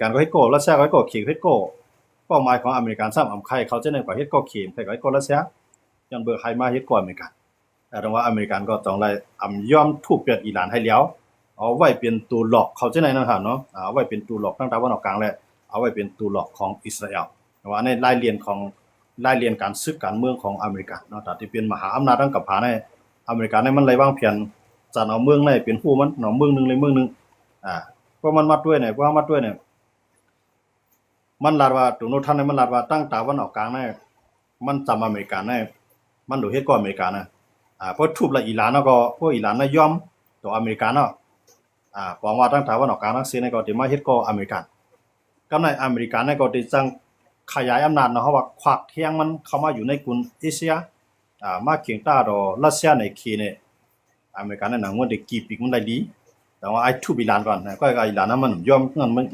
การก็เฮ็ดโก้รัสเซียก็เฮ็ดโก้ขีดเฮ็ดโก้เป้าหมายของอเมริกันซ้ำอำไข่เขาจะได้กว่าเฮ็ดโก้ขีดแต่ก็เฮ็ดโก้รัสเซียย้อนเบิ่งใครมาเฮ็ดโก้อเมริกันแต่ว่าอเมริกันก็ต้องไล่ยอมทุบเปียดอิหร่านให้แล้วเอาไว้เป็นตัวหลอกเขาจะได้นะครับเนาะเอาไว้เป็นตัวหลอกทางตะวันออกกลางและเอาไว้เป็นตัวหลอกของอิสราเอลว่าในรายเรียนการศึกการเมืองของอเมริกันเนาะที่เป็นมหาอำนาจทางกับผาในอเมริกันมันเลยวางแผนจะเอาเมืองในเป็นผู้มันเมืองนึงเลยเมืองนึงเพราะมันมัดด้วยเนี่ยมันลาดว่าตัวโนท่านเนี่ยมันลาดว่าตั้งตะวันออกกลางเนี่ยมันจำอเมริกันเนี่ยมันดูเฮ็ดก็อเมริกันนะเพราะทุบละอิหร่านก็พวกอิหร่านน่ะยอมตัวอเมริกันเนาะบอกว่าตั้งตะวันออกกลางทั้งสิ้นก็ที่มาเฮ็ดก็อเมริกันกำในอเมริกันเนี่ยก็ที่จังขยายอำนาจเนาะว่าควักเทียงมันเข้ามาอยู่ในกลุ่มเอเชียมาเคียงต้าดอรัสเซียในคีเนี่ยอเมริกันเนี่ยหนังมันได้กี่ปีมันได้ดีแต่ว่าไอ้ทุบอิหร่านก่อนก็อิหร่านนั้นมันยอม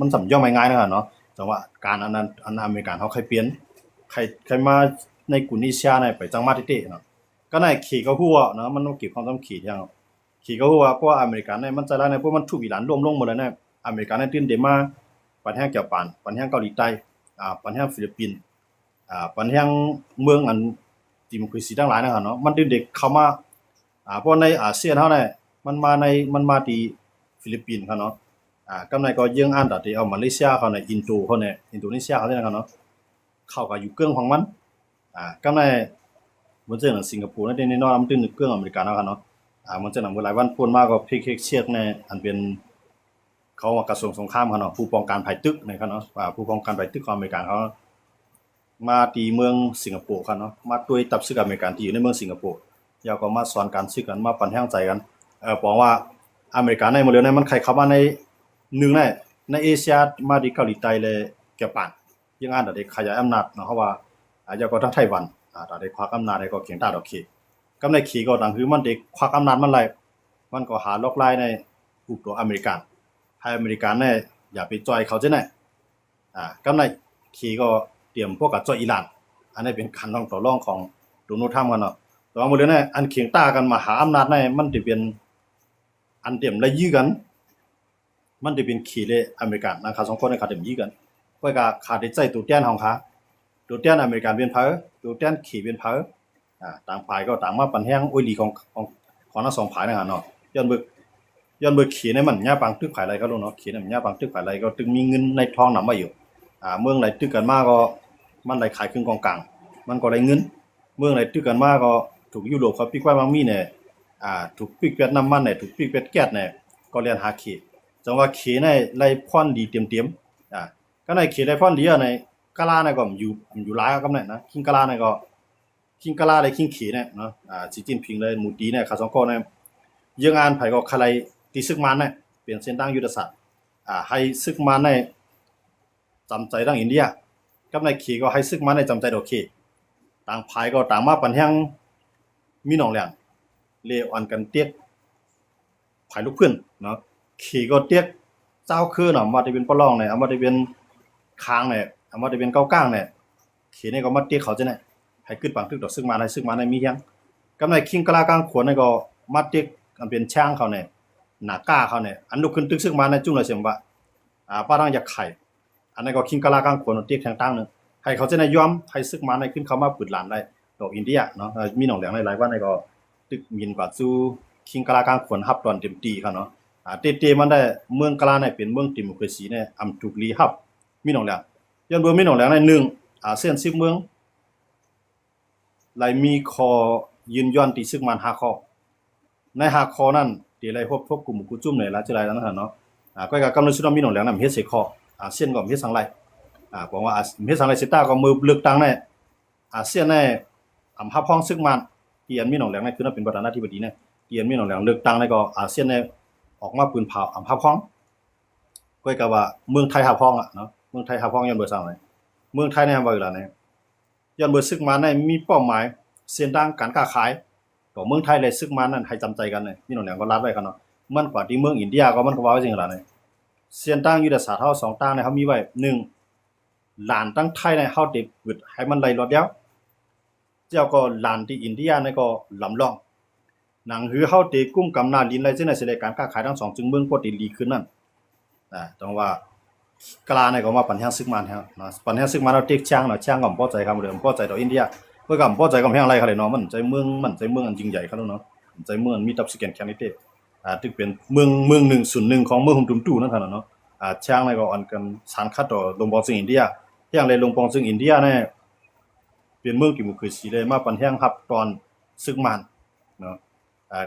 มันสำยอมง่ายๆนะครับเนาะจังว่าการอันนั้นอเมริกันเขาใครเปลี่ยนใครมาในกลุ่มเอเชียเนี่ยไปจังมาติเนาะก็ในขี่ก็ฮู้เนาะมันต้องเก็บความต้องขี่อย่างขี่ก็ฮู้ว่าเพราะอเมริกันเนี่ยมันใจร้ายเนี่ยเพราะมันทุบอิหร่านรวมลงหมดเลยเนี่ยอเมริกันเนี่ยตื่นเต้นมาปันแห้งเกี่ยวปานปันแห้งเกาหลีใต้ปันแห้งฟิลิปปินส์ปันแห้งเมืองอันดิโมคราซีทั้งหลายนะครับเนาะมันตื่นเด็กเข้ามาเพราะในอาเซียนเฮาเนี่ยมันมาที่ฟิลิปปินส์ครับเนาะกำในก็ยังอ่านที่เอามาเลเซียเขาในอินโดนีเซียเขาเนี่ยนะครับเนาะเข้าก็อยู่เกื้องของมันกำในมันจะสิงคโปร์นั่นในน้อยมันตื่นเกื้องอเมริกันนะครับเนาะมันจะนำหลายวันพูดมากก็พิกเชียกในอันเป็นเขาว่ากระทรวงสงครามครับเนาะผู้ป้องกันภัยตึกนะครับเนาะผู้ป้องกันภัยตึกของอเมริกันเขามาตีเมืองสิงคโปร์ครับเนาะมาด้วยตับซึกอเมริกันที่อยู่ในเมืองสิงคโปร์แล้วก็มาสอนการซึกกันมาปั่นแห้งใจกันบอกว่าอเมริกันในหมดเลยเนี่ยมันใครเข้ามาในในเอเชียมาที่เกาหลีใต้เลยเกี่ยวปานยังอ่านได้ขยายอำนาจเนาะเพราะว่าแล้วก็ทั้งไต้หวันได้ควักอำนาจได้ก็เขียงตาดอกเคกำในขี่ก็ดังคือมันได้ควักอำนาจมันไล่มันก็หาล็อกไล่ในผู้ตัวอเมริกันให้อเมริกันเนี่ยอย่าไปจอยเขาจังได๋กำในขี่ก็เตรียมพวกกับจอยอิหร่านอันนี้เป็นขั้นตอนต่อรองของโดนัลด์ทรัมป์กันเนาะแต่ว่าหมดเลยเนี่ยอันเขียงตากันมาหาอำนาจในมันสิเป็นอันเตรียมและยื้อกันมันจะเป็นขี่เลยอเมริกันนะครับ2คนในขาดเต็มยี่กันก็ขาดได้ใจตัวแทนของเขาตัวแทนอเมริกันเป็นเพอตัวแทนขี่เป็นเพอต่างฝ่ายก็ต่างมาปันแห้งโอ้ยดีของทั้งสองฝ่ายนะครับเนาะย้อนเบิกขี่ในมันหญ้าปังตึกฝ่ายอะไรก็รู้เนาะขี่ในมันหญ้าปังตึกฝ่ายอะไรก็ตึงมีเงินในทองนำมาอยู่เมืองไหนตึกกันมาก็มันไหลขายครึ่งกองกลางมันก็ได้เงินเมืองไหนตึกกันมาก็ถูกยุโรปเขาปิกไว้บางมีเนี่ยถูกปิกเป็ดน้ำมันเนี่ยถูกปิกเป็ดแก๊สเนี่ยก็เรียนหาขี่จังว่าเขในไล่พรดีเต็มๆก็ในเขได้พรดีในกะลาในก็อยู่หลายกับเนี่ยนะคิงกะลาในก็คิงกะลาได้คิงเขเนี่ยเนาะสีจิ้นผิงเลยหมู่ตีเนี่ยเขา2คนเนี่ยยังอ่านไผก็คลายตีซึกมันเนี่ยเปลี่ยนเส้นทางยุทธศาสตร์ให้ซึกมันในจำใจทางอินเดียกับในเขก็ให้ซึกมันในจำใจดอกเขต่างภายก็ต่างมาปันแห่งมีหนองแหลงเลอ่อนกันเตียกภายลูกเพิ่นเนาะขี่ก็เตียกเจ้าคือเนาะมาได้เป็นปะรองเนี่ยเอามาได้เป็นคางเนี่ยเอามาได้เป็นเก้าก้างเนี่ยขี่นี่ก็มาเตียกเขาจังได๋ให้กึดปังตึกดอกซึ่งมาได้มีหยังกำในคิงกะลากลางขวนนี่ก็มาเตียกอันเป็นช้างเขาเนี่ยหน้าก้าเขาเนี่ยอันลุกขึ้นตึกซึ่งมาในจุ้งละเสียงว่าป้ารังอยากไข่อันนั้นก็คิงกะลากลางขวนเตียกทางตั้งนึงให้เขาจะได้ยอมให้ซึกมาในขึ้นเข้ามาปืดหลานได้ดอกอินเดียเนาะมีหนองแหลงหลายๆวันนี่ก็ตึกมินกว่าสู่คิงกะลากลางขวนรับตอนเต็มที่ครับเนาะเตมันได้เมืองกะลาเนี่ยเป็นเมืองดิโมคราซีเนี่ยอำถูกลีฮับมีหนองแหลงย้อนเบิ่งมีหนองแหลงใน1อาเซียน10เมืองไหลมีข้อยืนย้อนที่ซึกมัน5ข้อใน5ข้อนั้นที่ไหลพบกลุ่มกุจุ่มเนี่ยละจะไหลแล้วนะเนาะก็กำหนดสุดมีหนองแหลงนำเฮ็ด10ข้ออาเซียนก็เฮ็ดสังไหลบอกว่าเฮ็ดสังไหลสิตาก็มือเลือกตั้งในอาเซียนในอำฮับพ้องซึกมันที่อันมีหนองแหลงในคือเป็นประธานาธิบดีเนี่ยที่อันมีหนองแหลงเลือกตั้งในก็อาเซียนในออกมาปืนเผาอำฮับพ้องก็ก็ว่าเมืองไทยฮับพ้องเนาะเมืองไทยฮับพ้องย้อนเบิ่งซังไหนเมืองไทยเนี่ยว่าอยู่ล่ะเนี่ยย้อนเบิ่งซึกมันในมีเป้าหมายเส้นทางการค้าขายก็เมืองไทยและซึกมันนั้นให้จำใจกันเนี่ยมีหนองแหลงก็รัดไว้กันเนาะมันกว่าที่เมืองอินเดียก็มันก็ว่าไว้จังล่ะเนี่ยเส้นทางยุทธศาสตร์เฮา2ทางเนี่ยเฮามีไว้1หลานตั้งไทยในเฮาได้ปึดให้มันไหลรอดแล้วเจ้าก็หลานที่อินเดียในก็ลำลองหนังหือเฮาได้กุ้มกำนาลินไรจังได๋สิได้การค้าขายทั้ง2จึงเมืองก็ได้ดีขึ้นนั่นต้องว่า กลาในก็มาปัญหาซึกมันฮะเนาะปัญหาซึกมันเราติ๊กช่างเนาะช่างก็บ่พอใจครับเดิมพอใจต่ออินเดียเพื่อก็บ่พอใจกับแห่งอะไรเขาเลยเนาะมันใจเมืองอันยิ่งใหญ่เขาแล้วเนาะใจเมืองมีตับสแกนแคนดิเดตตึกเป็นเมือง101ของเมืองฮุมตุมตู้นั่นเท่านั้นเนาะช่างในก็อันกันสารคัดต่อลงปองซึ่งอินเดียอย่างเลยลงปองซึ่งอินเดียเนี่ยเป็นเมืองที่มุคือสีเลยมาปัญหาครับตอนซึกมันเนาะ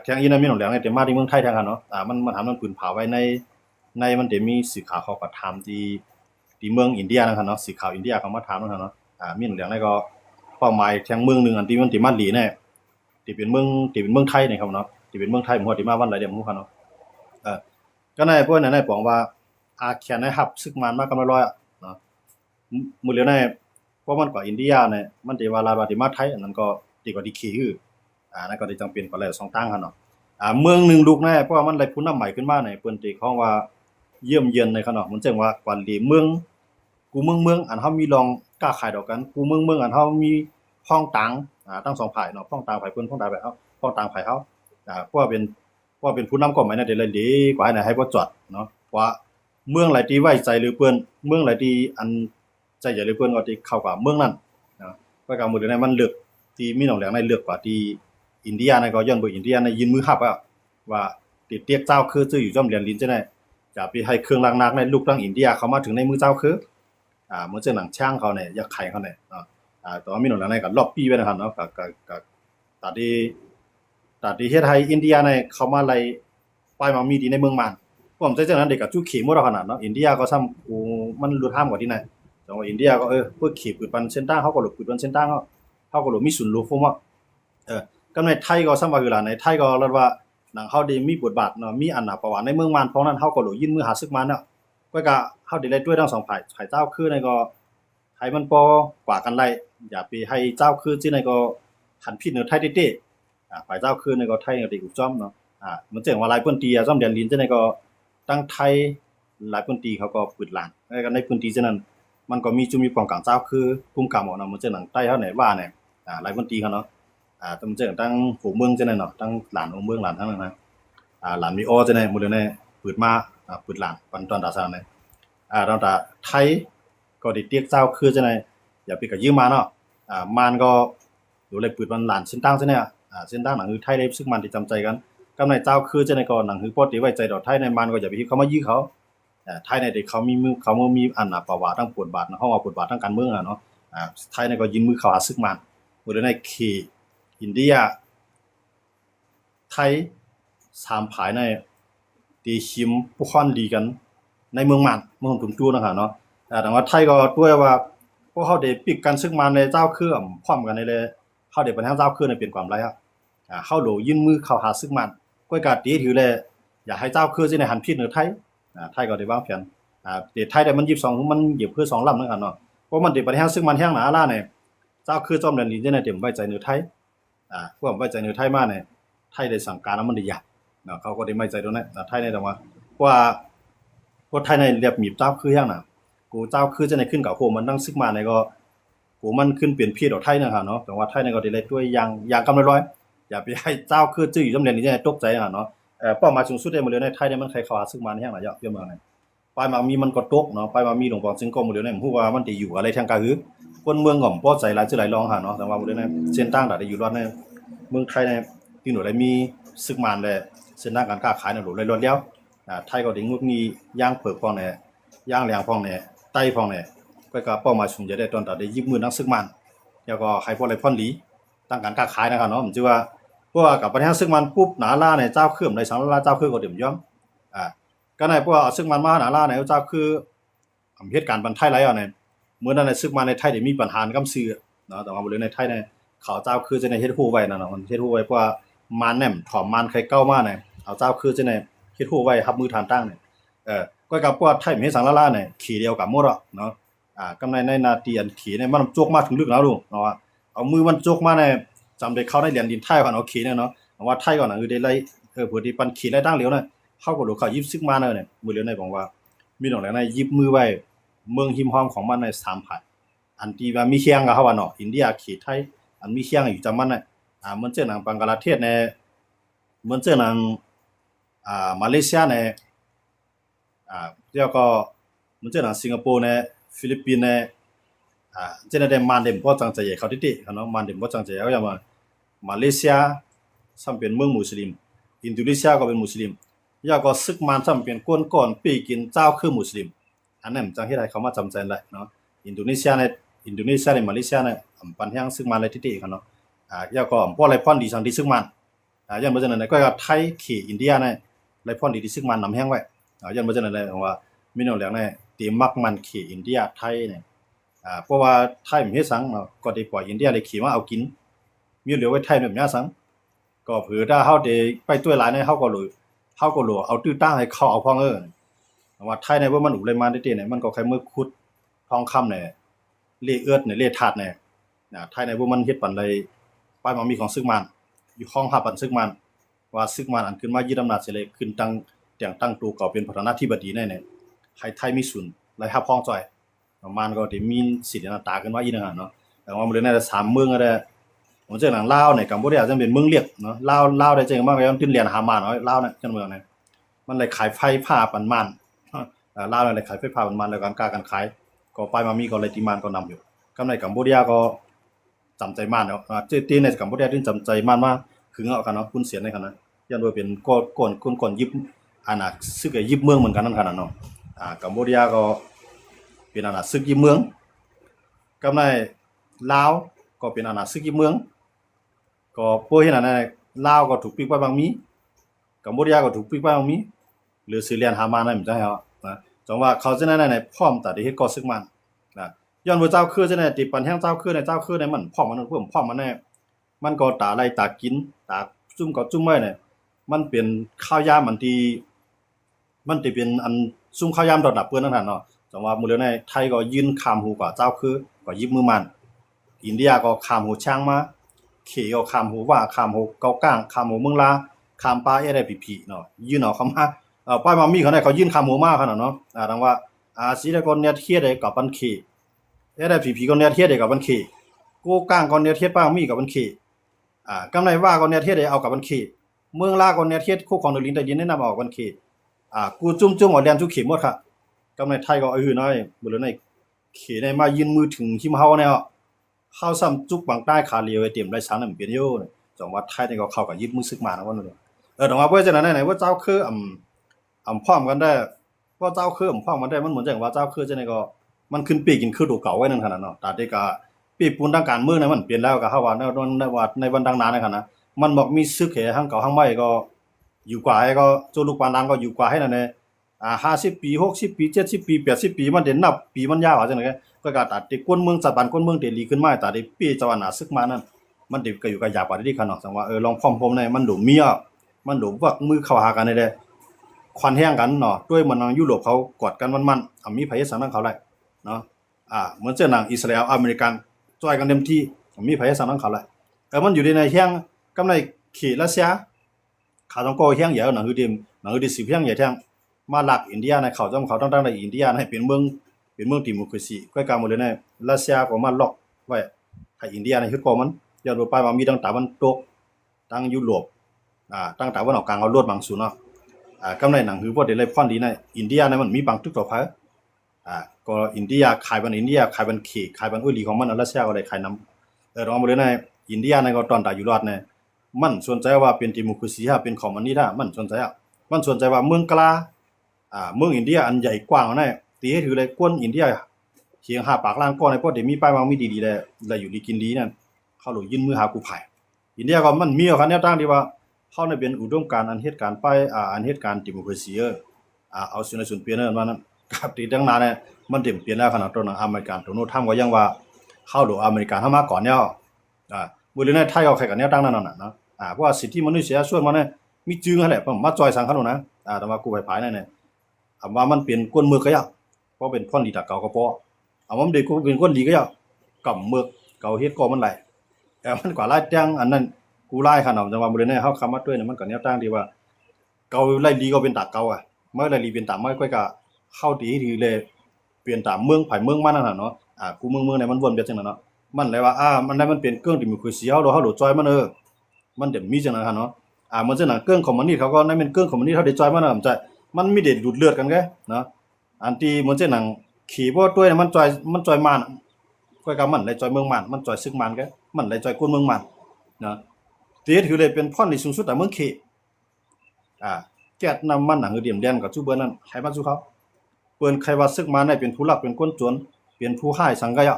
แทงอีนั้นมีหนองแหลงในแต่มาที่เมืองไทยแทงกันเนาะมันทำมันปืนเผาไว้ในมันจะมีสีขาวเขาก็ทำที่เมืองอินเดียนะครับเนาะสีขาวอินเดียเขามาถามนะครับเนาะมีหนองแหลงในก็เป้าหมายแทงเมืองนึงอันที่มันที่มาหลีเนี่ยที่เป็นเมืองไทยนี่ครับเนาะที่เป็นเมืองไทยหมู่ที่มาวันหลายเดือนหมู่ครับเนาะเออก็ในพวกนั้นได้บอกว่าแขนในหับซึกมันมากำร้อยเนาะมื้อเหลือในเพราะมันกว่าอินเดียเนี่ยมันสิว่าลาว่าที่มาไทยอันนั้นก็ดีกว่าที่ขี้คือนั่นก็ได้จำเป็นก็แล้ว2ต่างกันเนาะเมืองหนึงลูกแน่เพราะว่ามันได้ผู้นำใหม่ขึ้นมาเนี่ยเปิ้นสิของว่าเยี่ยมเยียนในขนาดมันจังว่ากวนหลีเมืองกูเมืองอันเฮามีลองกล้าขายดอกกันกูเมืองอันเฮามีพ้องตังทั้ง2ฝ่ายเนาะพ้องตังฝ่ายเพิ่นพ้องตาฝ่ายเฮาพ้องตังฝ่ายเฮาเพราะว่าเป็นผู้นำก็หมายน่ะได้เลยดีกว่าให้ให้บ่จอดเนาะว่าเมืองไหลที่ไว้ใจหรือเปิ้นเมืองไหลที่อันใจใหญ่หรือเปิ้นก็ที่เข้ากับเมืองนั้นเนาะก็กมื้อนี้มันเลือกที่มีหนองแหลงในเลือกกว่าที่อินเดียนั่นก็ย้อนบ่อินเดียในยินมือฮับว่าติดเตียกเจ้าคือซื่ออยู่จ้อมเรียนลิ้นจังได๋จะไปให้เครื่องล้างนักในลูกตั้งอินเดียเข้ามาถึงในมือเจ้าคือเหมือนจังหนังช่างเขาเนี่ยอยากไขเขาเนี่ยเนาะแต่ว่ามีหนองแหลงในก็ล็อบบี้ไว้นะครับเนาะก็ตาที่เฮ็ดให้อินเดียเนี่ยเข้ามาไล่ปล่อยมามีดีในเมืองมันผมใจจังนั้นเด็กก็จุขี้หมดแล้วขนาดเนาะอินเดียก็ซ้ำกูมันรู้ท่ามกว่าที่ไหนแต่ว่าอินเดียก็พวกขี้ปืนปันเส้นตั้งเขาก็หลบปืนปันเส้นตั้งเขาก็หลบมีศูนย์รวมพวกว่าก็ในไทยก็ซ้ำว่าคือล่ะในไทยก็รัดว่าหนังเฮาได้มีบทบาทเนาะมีอันน่ะประวัติในเมืองมันเพราะนั้นเฮาก็หลบยื่นมือหาศึกมันเนาะก็เฮาได้เลยด้วยทั้งสองฝ่ายเจ้าคือในก็ให้มันพอกว่ากันไล่อย่าไปให้เจ้าคือที่ในก็หันผิดเหนือไทยเต้ฝ่ายเจ้าคือในก็ไทยก็ได้กูจ้อมเนาะมันจังว่าหลายพื้นที่ซ่อมเดียนลิ้นจังได๋ก็ตั้งไทยหลายพื้นที่เขาก็ปืดหลานแล้วก็ในพื้นที่ฉะนั้นมันก็มีจุดมีป้องกันเจ้าคือกุมกำเนาะมันจังหนังใต้เฮาไหนว่าเนี่ยหลายพื้นที่เขาเนาะตำจังตั้งหูเมืองจังได๋เนาะตั้งหลานของเมืองหลานทั้งนั้นนะหลานมีอ้อจังได๋หมดเลยเนี่ยปืดมาปืดหลานปันตอนตาซานเนี่ยตอนตาไทยก็ได้เตียกเจ้าคือจังได๋อย่าไปก็ยืมมาเนาะมานก็อยู่เลยปืดมันหลานเส้นตั้งจังได๋เส้นตั้งหนังคือไทยได้ซึกมันที่จำใจกันกำในเจ้าคือจังได๋ก็หนังคือปอติไว้ใจดอกไทยในมันก็อย่าไปคิดเขามายื้อเขาไทยในที่เขามีอันน่ะประวัติทั้งบทบาทเฮาว่าบทบาททางการเมืองเนาะไทยในก็ยินมือเข้าหาศึกมันบ่ได้ในเขตอินเดียไทย3ภายในที่ชิมผู้ค่อนดีกันในเมืองมันเมืองตุมจูนะครับเนาะแต่ว่าไทยก็ด้วยว่าพวกเขาได้ปิดกันศึกมันในเจ้าคือพร้อมกันในเลยเขาได้ปัญหาเจ้าคือในเป็นความไรครับเข้าโหลยื่นมือเข้าหาศึกมันก็กาตีถือเลยอยากให้เจ้าคือสิในหันผิดเหนือไทยไทยก็ได้วางแผนแต่ไทยได้มัน22มันเหยียบคือ2ลำนะครับเนาะเพราะมันได้ปัญหาศึกมันแห้งหนาล่าเนี่ยเจ้าคือจอมแดนดินจังได๋เต็มไว้ใจเหนือไทยพวกไว้ใจเหนือไทยมาเนี่ยไทยได้สั่งการแล้วมันได้ยากเนาะเขาก็ได้ไว้ใจตรงนั้นไทยในแต่ว่าพวกไทยในเรียบมีเจ้าคือแห้งน่ะกูเจ้าคือจังได๋ขึ้นกับโหมันตั้งศึกมาในก็กูมันขึ้นเปลี่ยนพี่ดอกไทยนะครับเนาะแต่ว่าไทยในก็ได้เลยด้วยอย่างกำร้อยอย่าไปให้เจ้าคือจื้ออยู่จำแดนดินจังได๋ตกใจเนาะเป้าหมายสูงสุดได้หมดเลยในไทยเนี่ยมันใครเข้าหาศึกมันแห้งน่ะเยอะเมืองไหนปลายมามีมันก็ตกเนาะปลายมามีหลวงปองซิงก็หมดเลยเนี่ยฮู้ว่ามันสิอยู่อะไรทางกะหือคนเมืองก็บ่ใจหลายซื่อหลายรองหาเนาะแต่ว่าหมดเลยเนี่ยเส้นทางได้อยู่รอดในเมืองไทยเนี่ยที่หนูได้มีศึกมันแลเส้นทางการค้าขายน่ะหลดแล้วไทยก็ได้งุกงี้ย่างเผิกพองเนี่ยย่างแหลงพองเนี่ยไต้พองเนี่ยก็เป้าหมายสูงจะได้ตอนได้ยิบมือนักศึกมันแล้วก็ให้พวกไรพ่อนหลีตั้งการค้าขายนะครับเนาะผมชื่อว่าพวกกับประเทศซึ่งมันปุ๊บหนาล่าเนี่ยเจ้าเครื่องในสังลาเจ้าเครื่องก็เดือมย้อมก็ในพวกซึ่งมันมาหนาล่าเนี่ยเจ้าคือเหตุการณ์บันไทยหลายอย่างเนี่ยเมื่อนั้นในซึ่งมาในไทยได้มีปัญหากับซื้อเนาะแต่ว่าบ่เลยในไทยเนี่ยเขาเจ้าคือจะในเฮ็ดฮู้ไว้นั่นเนาะมันเฮ็ดฮู้ไว้เพราะว่ามันแหนมถอมมันใครเก้ามาเนี่ยเอาเจ้าคือจะในเฮ็ดฮู้ไว้รับมือทานตั้งเนี่ยก็กับพวกไทยมีสังลาเนี่ยขี่เดียวกับหมดเนาะกำในนาทีอันขี่เนี่ยมันจกมาถึงลึกแล้วลูกเนาะเอามือมันจกมาเนี่ยจำได้เข้าในเหรียญดินไทยก่อนเอาขี่เนี่ยเนาะว่าไทยก่อนน่ะคือได้ไล่เผื่อที่ปันขี่ไล่ตั้งเหลียวเนี่ยเข้ากับหลวงเขายิบซึกมาเนี่ยมือเหลียวในบอกว่ามีหนองแหลงในยิบมือไว้เมืองหิมห้อมของมันใน3ภายอันที่ว่ามีเคียงกับเฮาว่าเนาะอินเดียขี่ไทยอันมีเคียงอยู่จำมันน่ะเหมือนเจ้าหนังบังกลาเทศในเหมือนเจ้าหนังมาเลเซียในแล้วก็โน มันจะหนังสิงคโปร์เนี่ยฟิลิปปินส์เนี่ยเจนได้มันเดมบ่จังใจเขาติเนาะมันเดมบ่จังใจเขาอย่างมาเลเซียซ้ำเป็นเมืองมุสลิมอินโดนีเซียก็เป็นมุสลิมยาก็ซึกมันซ้ำเป็นก้นก่อนปีกินเจ้าคือมุสลิมอันนั้นจังเฮ็ดให้เขามาจำใจแหละเนาะอินโดนีเซียในมาเลเซียเนี่ยปันแห่งซึกมันเลยติเขาเนาะยาก็บ่อะไรพรดีสังที่ซึกมันยันบ่จังนั้นก็ไทยขี่อินเดียเนี่ยไรพรดีที่ซึกมันนำแห้งไว้ยันบ่จังนั้นว่ามีแนวแหลงเนี่ยตีมักมันขี่อินเดียไทยเนี่ยเพราะว่าไทยมันเฮ็ดสังก็ได้ปล่อยอินเดียเลยขี่มาเอากินมีเหลือไว้ไทยแบบนี้สังก็เผื่อถ้าเฮาได้ไปตัวหลายเนี่ยเฮาก็รู้เอาตื้อตั้งให้เขาเอาพองว่าไทยเนี่ยว่ามันอุไรมาได้เนี่ยมันก็แค่มือขุดทองคำเนี่ยเลเอิดเนี่ยเลธาตุเนี่ยไทยเนี่ยว่ามันเฮ็ดปันใดป้ายมันมีของซึกมันอยู่ห้องหับปันซึกมันว่าซึกมันอันขึ้นมายึดอำนาจเสร็จเลยขึ้นตั้งตัวเก่าเป็นประธานาธิบดีเนี่ยให้ไทยมีศูนย์ไรฮับพ้องจ่อยมันก็ได้มีสิทธิ์หน้าตาขึ้นว่าอีนั่นเนาะแต่ว่ามันเลยน่าจะ3เมืองก็ได้ผมเจอหนังลาวเนี่ยกัมพูชาจะเป็นเมืองเรียกเนาะลาวได้เจอมากก็ขึ้นเรียนหามาเนาะลาวเนี่ยจังเมืองเนี่ยมันเลยขายไฟผ้าปันมันลาวเลยขายไฟผ้าปันมันแล้วการขายก็ไปมามีก็เลยติมานก็นำอยู่กำในกัมพูชาก็จำใจมันเนาะเจอตีในกัมพูชาที่จำใจมันมาคือเอากันเนาะคุณเสียในขณะยันว่าเป็นก่อนยิบอันน่ะซึกยิบเมืองเหมือนกันนั่นขนาดเนาะกัมพูชาก็เป็นอาณาซึกยิบเมืองกำในลาวก็เป็นอาณาซึกยิบเมืองก็พวกเห็นอันนั้นลาวก็ถูกปิกไปบางมีกัมพูชาก็ถูกปิกไปบางมีหรือซีเรียนหามานั่นมันจะให้นะจังว่าเขาจะนั่นในพร้อมแต่ที่เฮ็ดก่อซึกมันนะย้อนว่าเจ้าคือจะในติปันแห่งเจ้าคือในมันพร้อมมันเพิ่มพร้อมมันแน่มันก็ตาไล่ตากินตาจุ่มก็จุ่มไว้เนี่ยมันเป็นข้าวยามมันที่มันสิเป็นอันซุ่มข้าวยามดอกดับเปิ้นนั่นน่ะเนาะจังว่ามื้อในไทยก็ยืนข้ามหูกว่าเจ้าคือก็ยิบมือมันอินเดียก็ข้ามหูช้างมาเขก็ข้ามหูว่าข้ามหูเกาก้างข้ามหูเมืองลาข้ามปลาได้ผีเนาะยืนเอาเข้ามาป้ายมามีเขาได้เขายื่นข้ามหูมาขนาดเนาะดังว่าสีได้ก่อนเนี่ยเทียดได้กับบันเคได้ผีก่อนเนี่ยเทียดได้กับบันเคโกก้างก่อนเนี่ยเทียดป้ามีกับบันเคกำไรว่าก่อนเนี่ยเทียดได้เอากับบันเคเมืองลาก่อนเนี่ยเทียดคู่ของเดลินได้ยินแนะนำเอาบันเคกูจุ่มเอาแดนจุเข็มหมดค่ะกำไรไทยก็น้อยบ่เลยในเขได้มายืนมือถึงหิมเฮาเนี่ยเฮาซ้ำจุกบางใต้คาเลียวไอ้เต็มไรสารนั่นเป็นอยู่จังหวัดไทยนี่ก็เข้ากับยึดมือซึกมานะว่านั่นดังว่าเพิ่นจังนั้นไหนว่าเจ้าคือพร้อมกันได้ว่าเจ้าคือพร้อมกันได้มันเหมือนจังว่าเจ้าคือจังได๋ก็มันขึ้นปีกินคือตัวเก่าไว้นั่นขนาดเนาะแต่ก็ปีปูนทางการเมืองนั้นมันเปลี่ยนแล้วก็เฮาว่าในวันดังนานในขนาดมันบอกมีซึกเหทั้งเก่าทั้งใหม่ก็อยู่กว่าให้ก็โจลูกปานดังก็อยู่กว่าให้นั่นแหละ50ปี60ปี70ปี80ปีมันได้นับปีมันยาวจังได๋ก็ตัดที่ก้นเมืองสัตว์บ้านก้นเมืองได้ลีขึ้นมาแต่ได้ปีจังหวัดหน้าซึกมานั่นมันได้ก็อยู่กับยากกว่าที่ขนาดจังว่าลองพร้อมๆในมันดูมีมันดูวักมือเข้าหากันได้ควันแห้งกันเนาะด้วยมันยุโรปเขากอดกันมันมีไผสังนั้นเขาได้เนาะเหมือนเจ้าหนังอิสราเอลอเมริกันจอยกันเต็มที่มีไผสังนั้นเขาได้มันอยู่ในแห้งกำในเขตรัสเซียขาต้องก็แห้งใหญ่หนังคือดิสิแห้งใหญ่แท้งมาหลักอินเดียในเขาตั้งในอินเดียให้เป็นเมืองดิโมคราซีก็กลางหมดเลยในรัสเซียก็มาล็อกไว้ให้อินเดียในคือก็มันย้อนไปว่ามีตั้งตะวันตกตั้งยุโรปตั้งตะวันออกกลางเอาลวดบางสูเนาะกำไรหนังคือบ่ได้เลยพรดีในอินเดียในมันมีบางตึกต่อไปก็อินเดียขายบันอินเดียขายบันเขขายบันอุลีของมันรัสเซียก็ได้ขายนำรองมาเลยในอินเดียในก็ตอนตาอยู่รอดในมันสนใจว่าเป็นดิโมคราซีเป็นคอมมิวนิสต์มันสนใจว่าเมืองกลาเมืองอินเดียอันใหญ่กว้างในตีให้ถือเลยก้นอินเดียเคียง5ปากล่างก้อนในพวกเดี๋ยวมีป้ายบางมีดีๆได้อยู่ดีกินดีนั่นเขาหลุดยื่นมือหากูไผ่อินเดียก็มันมีเอาคันแนวตั้งที่ว่าเขาในเป็นอุดมการณ์อันเหตุการณ์ไปอันเหตุการณ์ดิโมคราซีเอาส่วนเปลี่ยนนั่นว่านั้นกับที่ตั้งนานเนี่ยมันเต็มเปลี่ยนแล้วขนาดตอนอเมริกันตัวโน้ตทำก็ยังว่าเข้าดูอเมริกันเข้ามาก่อนเนี่ยมื้อนี้ไทยเอาใครกันแนวตั้งนั่นน่ะเนาะเพราะว่าสิทธิมนุษยชนมันเนี่ยมีจึงนั่นแหละมาจอยสังเขาโน่นนะแต่ว่ากูไผนั่นเนี่ยว่ามันเป็นก้นเมือกก็ยากเพราะเป็นคนดีตะเก่าก็พอมันเด็กกูเป็นคนดีก็ยากกำเมือกเก่าเฮ็ดก็มันไหลแต่มันกว่าไล่จังอันนั้นกูไล่ขนาดจังว่ามื้อนี้เฮาคำมาด้วยเนี่ยมันก็แนวตั้งที่ว่าเก่าไล่ดีก็เป็นตาเก่าเมื่อไล่ดีเป็นตาไม่ค่อยก็เข้าดีเลยเปลี่ยนตามเมืองไผเมืองมันนั่นน่ะเนาะกูเมืองเนี่ยมันวนแบบจังนั้นเนาะมันเลยว่ามันได้มันเป็นเครื่องดิโมคราซีเฮาโหลจอยมันมันเดี๋ยวมีจังนั้นเนาะมันจังนั้นเครื่องคอมมิวนิสต์เขาก็นั่นเป็นเครื่องคอมมิวนิสต์เฮาได้จอยมันน่ะมันมีเด็ดดูดเลือดกันไงเนาะ อันที่มันเจ้าหนังขี่บ่ด้วยมันจอยมันก้อยกะมันเลยจอยเมืองมันจอยซึกมันแกมันเลยจอยคนเมืองมันนะตีถือเลยเป็นพ่อนที่สูงสุดแต่เมืองเขอ่าแก๊สน้ำมันหนังเดียมแดนกับจุเบิ้นนั้นให้มาสู่เขาเปิ้นใครว่าซึกมันได้เป็นผู้ลักเป็นคนจนเป็นผู้ให้สังกะยะ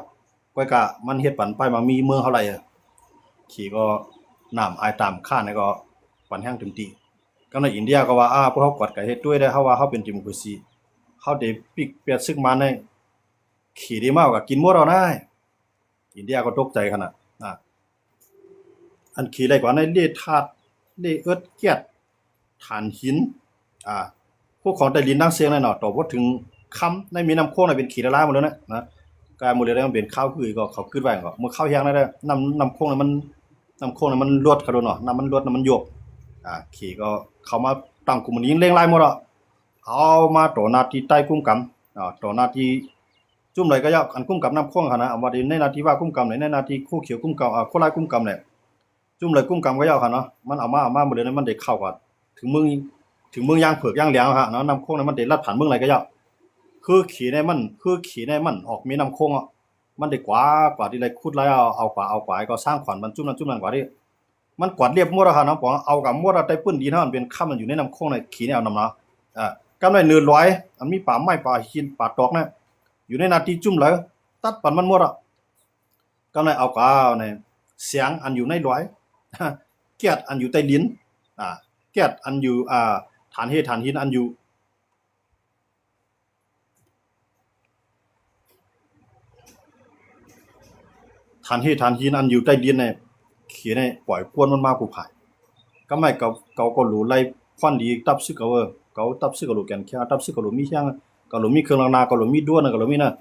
ก้อยกะมันเฮ็ดปันไปมามีเมืองเท่าไหร่ขี่ก็น้ำอายตามข้านี่ก็ปันแห้งเต็มที่ก็ในอินเดียก็ว่าพวกเขากวดก็เฮ็ดด้วยได้เฮาว่าเฮาเป็นดิโมคราซีเฮาได้ปิกเปียดซึกมันได้ขี่ได้มากก็กินหมดเอาได้อินเดียก็ตกใจขนาดอันขี่ได้กว่าในเลธาตุเลเอิดเกียดถ่านหินอ่าพวกของใต้ดินดังเสียงนั่นเนาะต่อบ่ถึงคำในมีน้ำโค้งน่ะเป็นขี้ละลายหมดแล้วนะกายหมดเลยมันเป็นข้าวคือก็เขาขึ้นไว้ก็เมื่อข้าวแห้งได้น้ำโค้งน่ะมันน้ำโค้งน่ะมันรวดเขาโดนเนาะน้ำมันรวดน้ำมันโยกขี่ก็เข้ามาตั้งกลุ่มนี้เร่งไล่หมดอ่ะเอามาต่อหน้าที่ใต้กุ้มกำต่อหน้าที่จุ่มไหลก็ยากอันกุ้มกำน้ำโค้งหั่นนะว่าในหน้าที่ว่ากุ้มกำในหน้าที่คู่เขียวกุ้มกำโคราชกุ้มกำเนี่ยจุ่มเลยกุ้มกำก็ยาวค่ะเนาะมันเอามาหมดเลยมันได้เข้ากันถึงเมืองยางเผือกยางเหลียงฮะเนาะน้ำโค้งนั้นมันได้ลัดผ่านเมืองไหนก็ยาวคือขี่ในมันออกมีน้ำโค้งอ่ะมันได้กว่าที่ไรขุดไรเอากว่าก็สร้างขวัญมันจุ่มนั้นกว่าที่มันกวาดเรียบหมดแล้วค่ะเนาะปองเอากับหมดใต้ปื้นดินเฮามันเป็นค่ำมันอยู่ในน้ำโค้งในขี่ในเอาน้ำเนาะกำไรเนื้อร้อยอันมีป่าไม้ป่าหินป่าตอกเนี่ยอยู่ในนาทีจุ่มเลยตัดปันมันหมดอ่ะกำไรเอากาวเนี่ยเสียงอันอยู่ในร้อยเกียดอันอยู่ใต้ลิ้นเกียดอันอยู่ฐานฐานหินอันอยู่ฐานหินอันอยู่ใต้ดินเนี่ยเขียนในปล่อยกวนมันมากูผายก็ไม่เกาก็รู้ไล่ควันดีตับซึกเกาตับซึกก็รู้แก่นแค่ตับซึกก็รู้มีเฮียงก็รู้มีเครื่องล้างหน้าก็รู้มีด้วนก็รู้มีน่ะ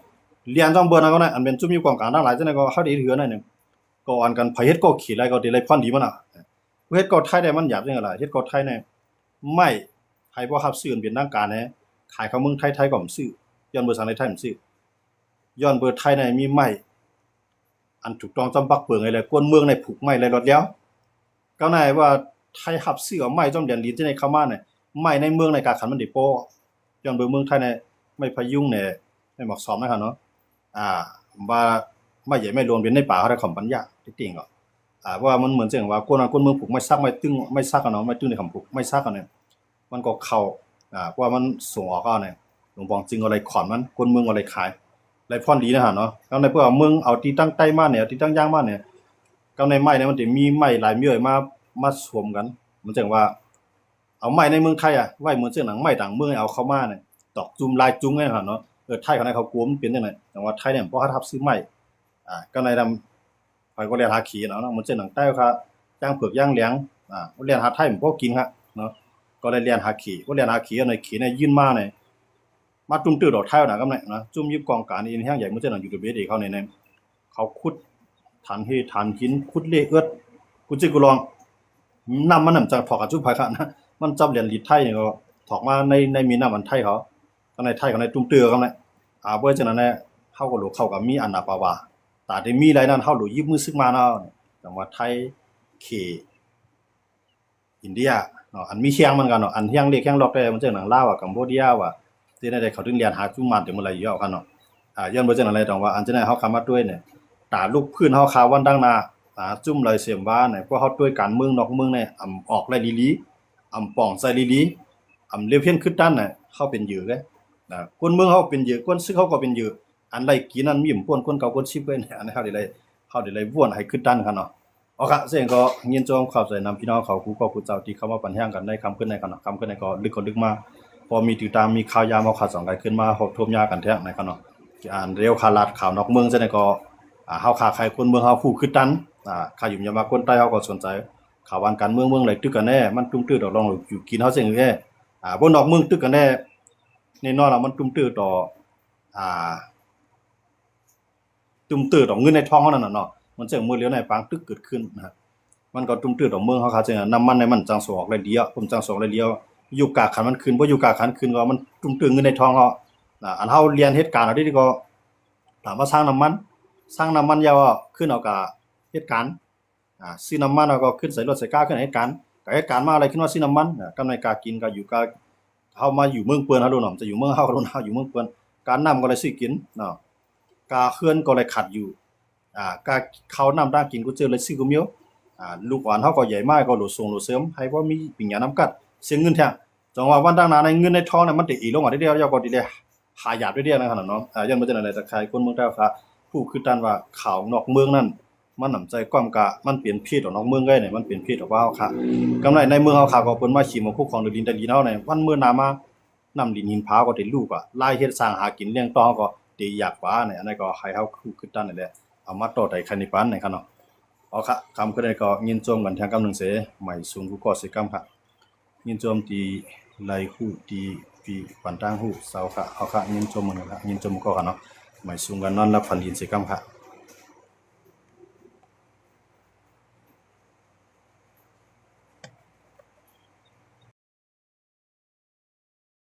เรียนต้องเบิ่นก็ได้อันเป็นจุ่มอยู่กองกลางทั้งหลายจังได๋ก็เฮาได้ถือนั่นเนี่ยก็อันกันไผเฮ็ดก็ขี้ไล่ก็ได้ไล่ควันดีมันเฮ็ดก็ไทยได้มันหยาบจังได๋ล่ะเฮ็ดก็ไทยเนี่ยไม่ไผบ่รับซื้อเป็นทางการแฮขายเขาเมืองไทยก็บ่ซื้อย้อนเบอร์สังในไทยบ่ซื้อย้อนเบอร์ไทยเนี่ยมีไม้อันถูกต้องจำปักเปิงไอ้เลยกวนเมืองในผูกไม้ไรรถแล้วก็ไหนว่าไทยหับซื้อเอาไม้จอมเดือนลิ้นที่ในเข้ามาเนี่ยไม้ในเมืองในกาขันมันได้โป้ย้อนเบอร์เมืองไทยเนี่ยไม่พยุงเนี่ยไม่เหมาะสมนะครับเนาะว่าไม่ใหญ่ไม่รวมเป็นในป่าเขาได้ของปัญญาที่จริงก็ว่ามันเหมือนเสียงว่ากวนเมืองผูกไม่ซักไม่ตึงไม่ซักกันเนาะไม่ตึงในคำผูกไม่ซักกันเนี่ยมันก็เข้าว่ามันส่งออกก็เนี่ยหลวงปองจริงอะไรขอนมันกวนเมืองอะไรขายไรพรดีนะฮะเนาะแล้วในเพื่อเมืองเอาที่ตั้งใต้มาเนี่ยที่ตั้งย่างมาเนี่ยก็ในไม้เนี่ยมันจะมีไม้หลายมื้อมาสวมกันมันจังว่าเอาไม้ในเมืองไทยไว้เหมือนเสื้อหนังไม้ต่างเมืองเอาเข้ามาเนี่ยตอกจุ่มลายจุ้งเนี่ยฮะเนาะไทยเขาในเขากลัวมันเป็นจังได๋แต่ว่าไทยเนี่ยบ่ทับซื้อไม้ก็ในข่อยก็เรียนหาขี้เนาะเหมือนเสื้อหนังใต้ค่ะย่างเผือกย่างเหลียงเรียนหาไทยมันบ่กินครับเนาะก็เลยเรียนหาขี้ก็เรียนหาขี้ในขี้เนี่ยยื่นมาเนี่ยมาจุ่มตื้อดอกไทยนะกำเนี่ยนะจุ่มยิบกองการอีแห้งใหญ่มันจะนั่นอยู่ตัวเบสเอกเขาในเขาขุดฐานหินขุดเลเอิดกูจิกูลองน้ำมันน่ะจะถอกกับจุ่มไผค่ะนะมันจับเหรียญลิตรไทยนี่ก็ถอกมาในมีน้ำมันไทยเขาก็ในไทยเขาในจุ่มตื้อกำเนี่ยเพื่อฉะนั้นเนี่ยเฮาก็รู้เข้ากับมีอันน่ะปาวาตาได้มีหลายนั้นเฮารู้ยิบมือซึกมาเนาะจังหวัดไทยเขอินเดียเนาะอันมีเชียงมันกันเนาะอันเฮียงเล็กเฮียงลอกได้มันจังหนังลาวกัมพูชาที่ได้เขาถึงเรียนหาจุ่มมันแต่เมื่อไหร่ย่อกันเนาะย้อนบ่จังอะไรต้องว่าอันจะได้เฮาคำมาด้วยเนี่ยตาลูกพื้นเฮาคาวันดังนาจุ่มเลยเสียมว่าเนี่ยพวกเฮาด้วยการเมืองนอกเมืองเนี่ยออกไล่ลีป่องใส่ลีเลียวเพี้ยนขึ้นด้านน่ะเฮาเป็นเหยื่อเด้คนเมืองเฮาเป็นเหยื่อคนซึกเฮาก็เป็นเหยื่ออันใดกินนั้นมีมป่วนคนเก่าคนชิบไว้เนี่ยอันเฮาได้ว่วนให้ขึ้นด้านกันเนาะเอาค่ะเสียงก็ยินจอมเข้าใจนำพี่น้องเขาผู้ผู้เจ้าที่เข้ามาปัญหากันได้คำขึ้นในกันเนาะคำขึ้นในก็ลึกมาพอมีติดตามมีข่าวยามเอาข่าวสองกันขึ้นมาหบทมยากันแท้ในกันเนาะอ่านเร็วข่าวลาดข่าวนอกเมืองซะเนี่ยก็เฮาข่าใครคนเมืองเฮาผู้ขึ้นตันข่าวอยู่ยามมาคนใต้เฮาก็สนใจข่าววันการเมืองไหลตึกกันแน่มันตุ้มตื้อดอกลองอยู่กินเฮาเสียงแท้บ่นอกเมืองตึกกันแน่แน่นอนล่ะมันตุ้มตื้อต่อตุ้มตื้อต่อเงินในท้องเฮานั่นน่ะเนาะมันเสียงมือเลี้ยวในปางตึกเกิดขึ้นนะครับมันก็ตุ้มตื้อต่อเมืองเฮาค่ะจังน้ำมันในมันจังสออกได้เดียวผมจังสออกได้เดียวอยู่กาขันมันคืนบ่อยู่กาขันคืนก็มันตุ้มตื้อเงินในท้องเฮาอันเฮาเรียนเหตุการณ์เอาที่ก็ถามว่าสร้างน้ำมันยาวขึ้นเอากะเหตุการณ์ซื้อน้ำมันเอาก็ขึ้นใส่รถใส่กาขึ้นเหตุการณ์ก็เหตุการณ์มาอะไรขึ้นว่าซื้อน้ำมันกำไรกากินก็อยู่กา เฮามาอยู่เมืองเปิ้นเฮาดูเนาะจะอยู่เมืองเฮาดูเฮาอยู่เมืองเปิ้นการน้ำก็เลยซื้อกินเนาะกาเขื่อนก็เลยขัดอยู่กาเข้าน้ำด้านกินก็เจอเลยซื้อก็มีลูกหวานเฮาก็ใหญ่มากก็โหลส่งโหลเสริมให้บ่มีปิญญาน้ำกัดเสียเงินแท้จังว่าวันตั้งนานในเงินในทองเนี่ยมันติอีลงอ่ะเดียวๆก็ดีเลยหายาดเดียวๆนะครับเนาะยันบ่จังได๋จะขายคนเมืองเจ้าค่ะผู้คือตันว่าข่าวนอกเมืองนั่นมันน้ำใจก้อมกะมันเปลี่ยนเพศออกนอกเมืองได้เนี่ยมันเปลี่ยนเพศออกว่าค่ะกำไรในเมืองเฮาค่ะก็เพิ่นมาขี่มาคู่ของดินแต่ดินเฮาเนี่ยวันมื้อหน้ามานำดินหินผาก็ได้ลูกลายเฮ็ดสร้างหากินเลี้ยงต่อก็ได้อยากว่าเนี่ยอันนั้นก็ให้เฮาคือตันนั่นแหละเอามาต่อได้คันนี้ปานเนี่ยค่ะเนาะเอาค่ะคำคือได้ก็ยินจมกันทางกำนึงเสใหม่สูงกูก็สิกรรมค่ะยินจมตีไลฮู้ตีปีปันตางฮู้เซาค่ะเอาค่ะยินจมมันค่ะยินจมก็ค่ะเนาะใหม่สูงกันนอนรับฝันดินสิกรรมค่ะ